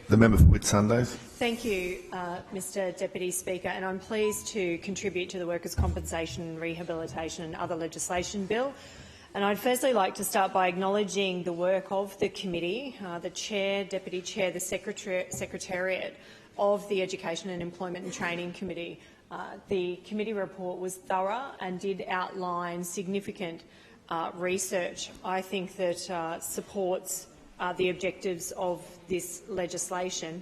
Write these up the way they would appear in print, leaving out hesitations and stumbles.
The member for Whitsundays. Thank you, Mr Deputy Speaker, and I'm pleased to contribute to the Workers' Compensation, Rehabilitation and Other Legislation Bill. And I'd firstly like to start by acknowledging the work of the committee, the Chair, Deputy Chair, the Secretariat of the Education and Employment and Training Committee. The committee report was thorough and did outline significant research, I think, that supports the objectives of this legislation.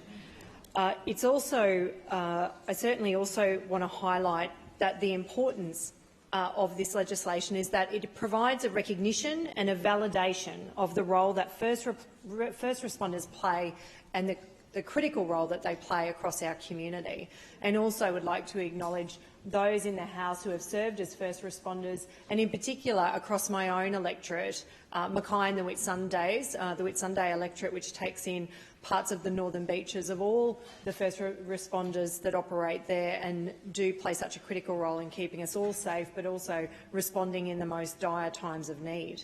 It's also, I certainly also want to highlight that the importance of this legislation is that it provides a recognition and a validation of the role that first responders play and the critical role that they play across our community. And also would like to acknowledge those in the House who have served as first responders, and in particular across my own electorate, Mackay and the Whitsunday electorate, which takes in parts of the Northern Beaches, of all the first responders that operate there and do play such a critical role in keeping us all safe, but also responding in the most dire times of need.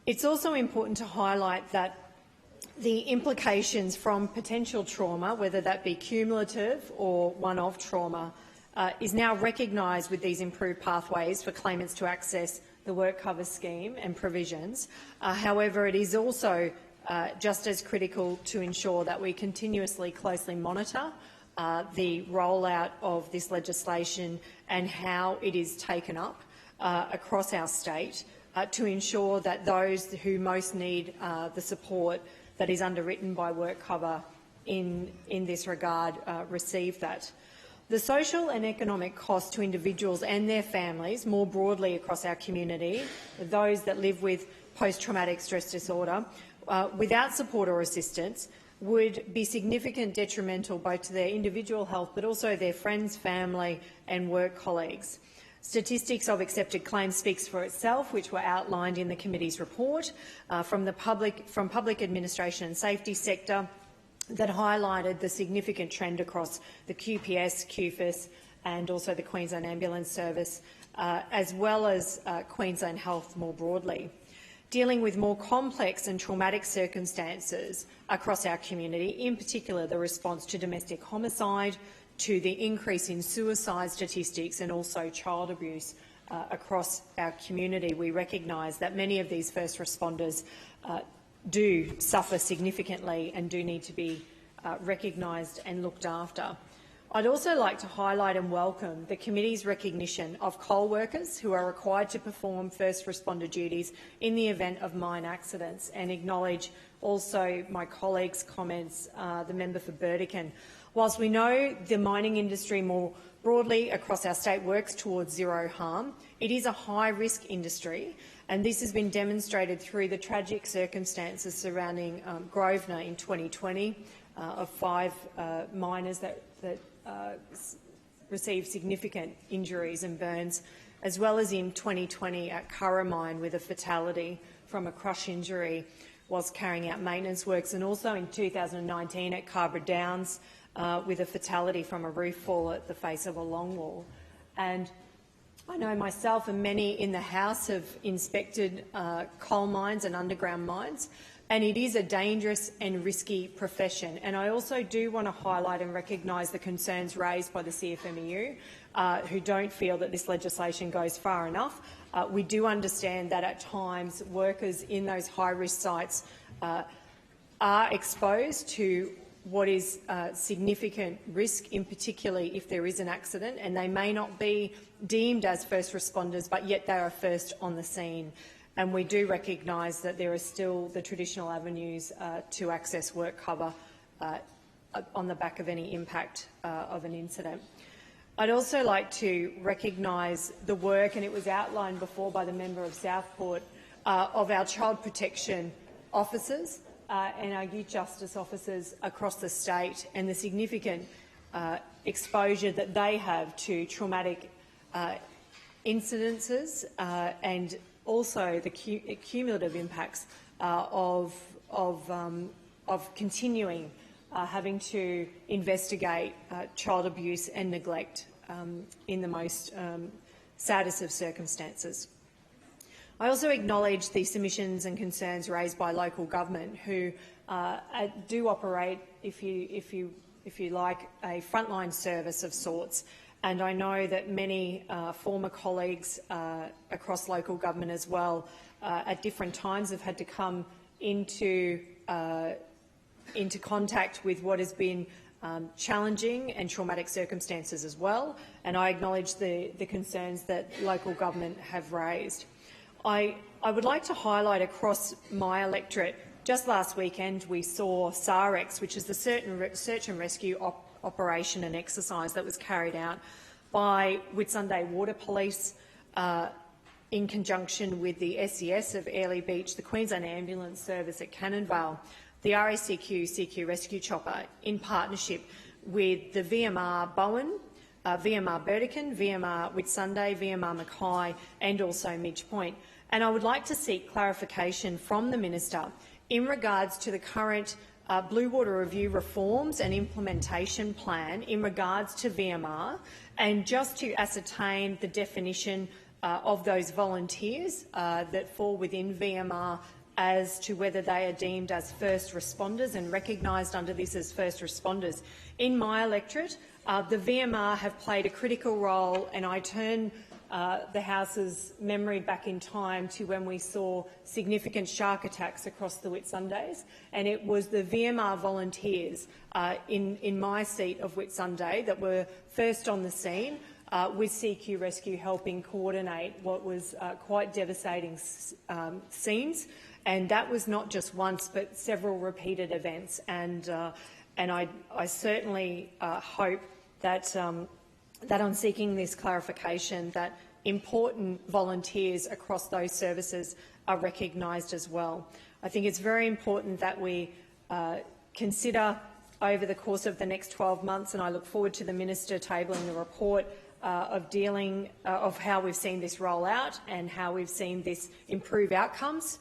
It's also important to highlight that the implications from potential trauma, whether that be cumulative or one-off trauma, is now recognised with these improved pathways for claimants to access the work cover scheme and provisions. However, it is also just as critical to ensure that we continuously closely monitor the rollout of this legislation and how it is taken up across our state to ensure that those who most need the support that is underwritten by work cover in this regard receive that. The social and economic cost to individuals and their families more broadly across our community, those that live with post-traumatic stress disorder, without support or assistance, would be significant detrimental both to their individual health but also their friends, family and work colleagues. Statistics of accepted claims speaks for itself, which were outlined in the committee's report from public administration and safety sector, that highlighted the significant trend across the QPS, QFIS and also the Queensland Ambulance Service, as well as Queensland Health more broadly. Dealing with more complex and traumatic circumstances across our community, in particular the response to domestic homicide, to the increase in suicide statistics and also child abuse across our community, we recognise that many of these first responders do suffer significantly and do need to be recognised and looked after. I'd also like to highlight and welcome the committee's recognition of coal workers who are required to perform first responder duties in the event of mine accidents, and acknowledge also my colleague's comments, the member for Burdekin. Whilst we know the mining industry more broadly across our state works towards zero harm, it is a high-risk industry, and this has been demonstrated through the tragic circumstances surrounding Grosvenor in 2020 of 5 miners that received significant injuries and burns, as well as in 2020 at Curragh Mine with a fatality from a crush injury whilst carrying out maintenance works, and also in 2019 at Carbra Downs with a fatality from a roof fall at the face of a longwall. And I know myself and many in the House have inspected coal mines and underground mines, and it is a dangerous and risky profession. And I also do want to highlight and recognise the concerns raised by the CFMEU, who don't feel that this legislation goes far enough. We do understand that at times workers in those high-risk sites are exposed to what is significant risk, in particularly if there is an accident, and they may not be deemed as first responders, but yet they are first on the scene. And we do recognise that there are still the traditional avenues to access work cover on the back of any impact of an incident. I'd also like to recognise the work, and it was outlined before by the member of Southport, of our child protection officers and our youth justice officers across the state, and the significant exposure that they have to traumatic incidences and also the cumulative impacts of continuing having to investigate child abuse and neglect in the most saddest of circumstances. I also acknowledge the submissions and concerns raised by local government, who do operate, if you like, a frontline service of sorts. And I know that many former colleagues across local government as well at different times have had to come into contact with what has been challenging and traumatic circumstances as well, and I acknowledge the concerns that local government have raised. I would like to highlight across my electorate, just last weekend we saw SAREX, which is the search and rescue operation and exercise that was carried out by Whitsunday Water Police in conjunction with the SES of Airlie Beach, the Queensland Ambulance Service at Cannonvale, the RACQ CQ Rescue Chopper, in partnership with the VMR Bowen, VMR Burdekin, VMR Whitsunday, VMR Mackay and also Midge Point. And I would like to seek clarification from the Minister in regards to the current Blue Water Review reforms and implementation plan in regards to VMR, and just to ascertain the definition of those volunteers that fall within VMR as to whether they are deemed as first responders and recognised under this as first responders. In my electorate, the VMR have played a critical role, and I turn the House's memory back in time to when we saw significant shark attacks across the Whitsundays, and it was the VMR volunteers in my seat of Whitsunday that were first on the scene, with CQ Rescue helping coordinate what was quite devastating scenes. And that was not just once, but several repeated events. And I certainly hope that that I'm seeking this clarification, that important volunteers across those services are recognised as well. I think it's very important that we consider over the course of the next 12 months, and I look forward to the Minister tabling the report of how we've seen this roll out and how we've seen this improve outcomes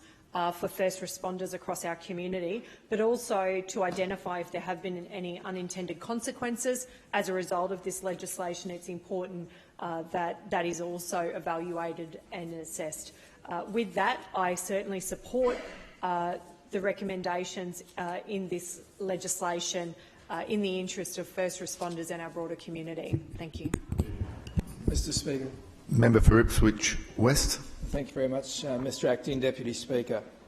for first responders across our community, but also to identify if there have been any unintended consequences as a result of this legislation. It's important that that is also evaluated and assessed. With that, I certainly support the recommendations in this legislation in the interest of first responders and our broader community. Thank you. Mr. Speaker. Member for Ipswich West. Thank you very much, Mr. Acting Deputy Speaker.